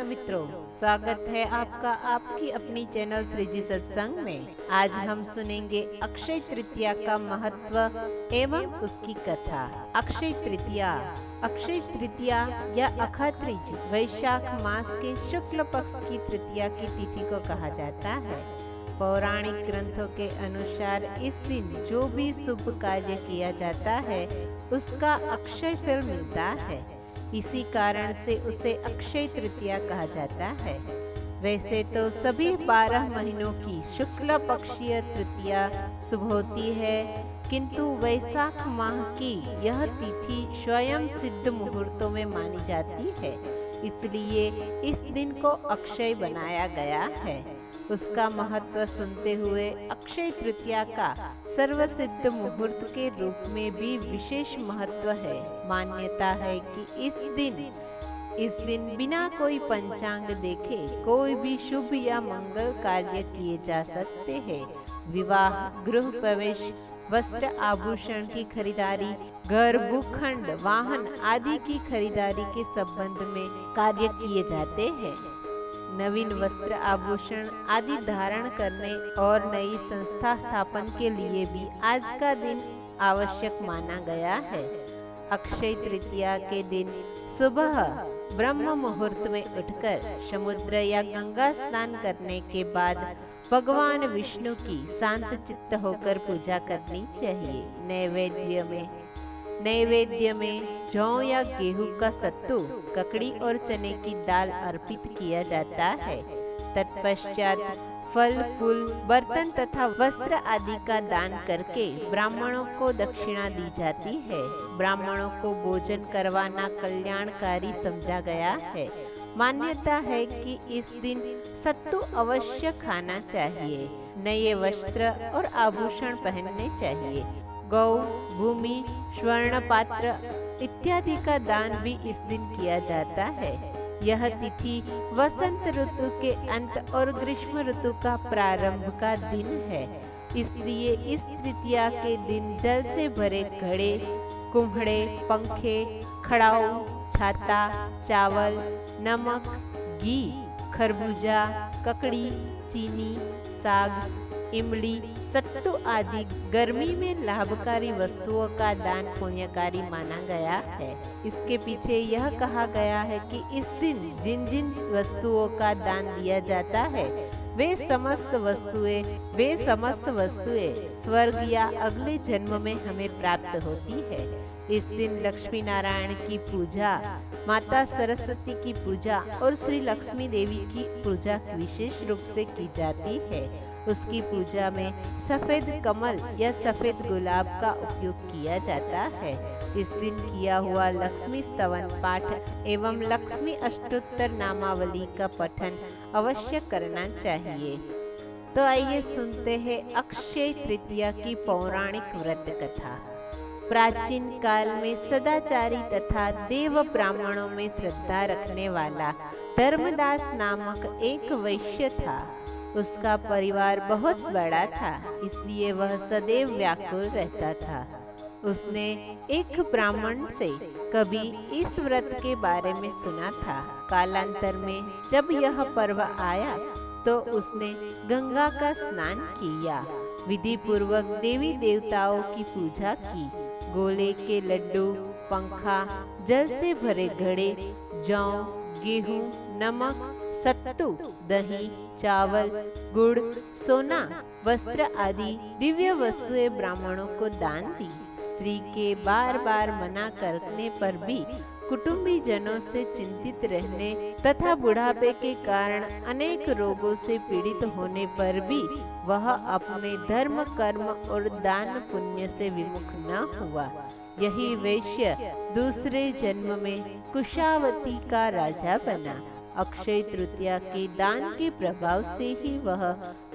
कृष्ण मित्रों, स्वागत है आपका आपकी अपनी चैनल श्रीजी सत्संग में। आज हम सुनेंगे अक्षय तृतीया का महत्व एवं उसकी कथा। अक्षय तृतीया या अखात्रिज वैशाख मास के शुक्ल पक्ष की तृतीया की तिथि को कहा जाता है। पौराणिक ग्रंथों के अनुसार इस दिन जो भी शुभ कार्य किया जाता है उसका अक्षय फल मिलता है। इसी कारण से उसे अक्षय तृतीया कहा जाता है। वैसे तो सभी 12 महीनों की शुक्ल पक्षीय तृतीया शुभ होती है, किंतु वैशाख माह की यह तिथि स्वयं सिद्ध मुहूर्तों में मानी जाती है, इसलिए इस दिन को अक्षय बनाया गया है। उसका महत्व सुनते हुए अक्षय तृतीया का सर्वसिद्ध मुहूर्त के रूप में भी विशेष महत्व है। मान्यता है कि इस दिन बिना कोई पंचांग देखे कोई भी शुभ या मंगल कार्य किए जा सकते हैं। विवाह, गृह प्रवेश, वस्त्र आभूषण की खरीदारी, घर, भूखंड, वाहन आदि की खरीदारी के संबंध में कार्य किए जाते हैं। नवीन वस्त्र आभूषण आदि धारण करने और नई संस्था स्थापन के लिए भी आज का दिन आवश्यक माना गया है। अक्षय तृतीया के दिन सुबह ब्रह्म मुहूर्त में उठकर समुद्र या गंगा स्नान करने के बाद भगवान विष्णु की शांत चित्त होकर पूजा करनी चाहिए। नैवेद्य में जौ या गेहूं का सत्तू, ककड़ी और चने की दाल अर्पित किया जाता है। तत्पश्चात फल, फूल, बर्तन तथा वस्त्र आदि का दान करके ब्राह्मणों को दक्षिणा दी जाती है। ब्राह्मणों को भोजन करवाना कल्याणकारी समझा गया है। मान्यता है कि इस दिन सत्तू अवश्य खाना चाहिए। नए वस्त्र और आभूषण पहनने चाहिए। गौ, भूमि, स्वर्ण पात्र इत्यादि का दान भी इस दिन किया जाता है। यह तिथि वसंत ऋतु के अंत और ग्रीष्म ऋतु का प्रारंभ का दिन है, इसलिए इस तृतीया के दिन जल से भरे घड़े, कुम्हड़े, पंखे, खड़ाऊ, छाता, चावल, नमक, घी, खरबूजा, ककड़ी, चीनी, साग, इमली, सत्तू आदि गर्मी में लाभकारी वस्तुओं का दान पुण्यकारी माना गया है। इसके पीछे यह कहा गया है कि इस दिन जिन जिन वस्तुओं का दान दिया जाता है वे समस्त वस्तुएं स्वर्ग या अगले जन्म में हमें प्राप्त होती है। इस दिन लक्ष्मी नारायण की पूजा, माता सरस्वती की पूजा और श्री लक्ष्मी देवी की पूजा विशेष रूप से की जाती है। उसकी पूजा में सफेद कमल या सफेद गुलाब का उपयोग किया जाता है। इस दिन किया हुआ लक्ष्मी स्तवन पाठ एवं लक्ष्मी अष्टोत्तर नामावली का पठन अवश्य करना चाहिए। तो आइए सुनते हैं अक्षय तृतीया की पौराणिक व्रत कथा। प्राचीन काल में सदाचारी तथा देव ब्राह्मणों में श्रद्धा रखने वाला धर्मदास नामक एक वैश्य था। उसका परिवार बहुत बड़ा था, इसलिए वह सदैव व्याकुल रहता था। उसने एक ब्राह्मण से कभी इस व्रत के बारे में सुना था। कालांतर में जब यह पर्व आया तो उसने गंगा का स्नान किया, विधि पूर्वक देवी देवताओं की पूजा की। गोले के लड्डू, पंखा, जल से भरे घड़े, जौ, गेहूं, नमक, सत्तू, दही, चावल, गुड़, सोना, वस्त्र आदि दिव्य वस्तुएं ब्राह्मणों को दान दी। स्त्री के बार बार मना करने पर भी, कुटुंबी जनों से चिंतित रहने तथा बुढ़ापे के कारण अनेक रोगों से पीड़ित होने पर भी वह अपने धर्म, कर्म और दान पुण्य से विमुख न हुआ। यही वैश्य दूसरे जन्म में कुशावती का राजा बना। अक्षय तृतीया के दान के प्रभाव से ही वह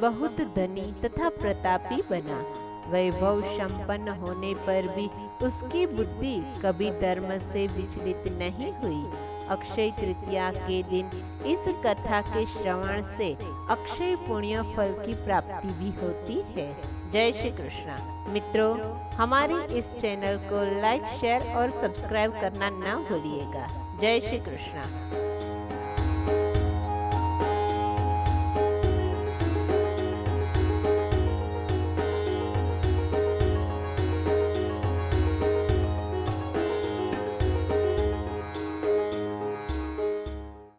बहुत धनी तथा प्रतापी बना। वैभव संपन्न होने पर भी उसकी बुद्धि कभी धर्म से विचलित नहीं हुई। अक्षय तृतीया के दिन इस कथा के श्रवण से अक्षय पुण्य फल की प्राप्ति भी होती है। जय श्री कृष्ण। मित्रों, हमारी इस चैनल को लाइक, शेयर और सब्सक्राइब करना न भूलिएगा। जय श्री कृष्ण।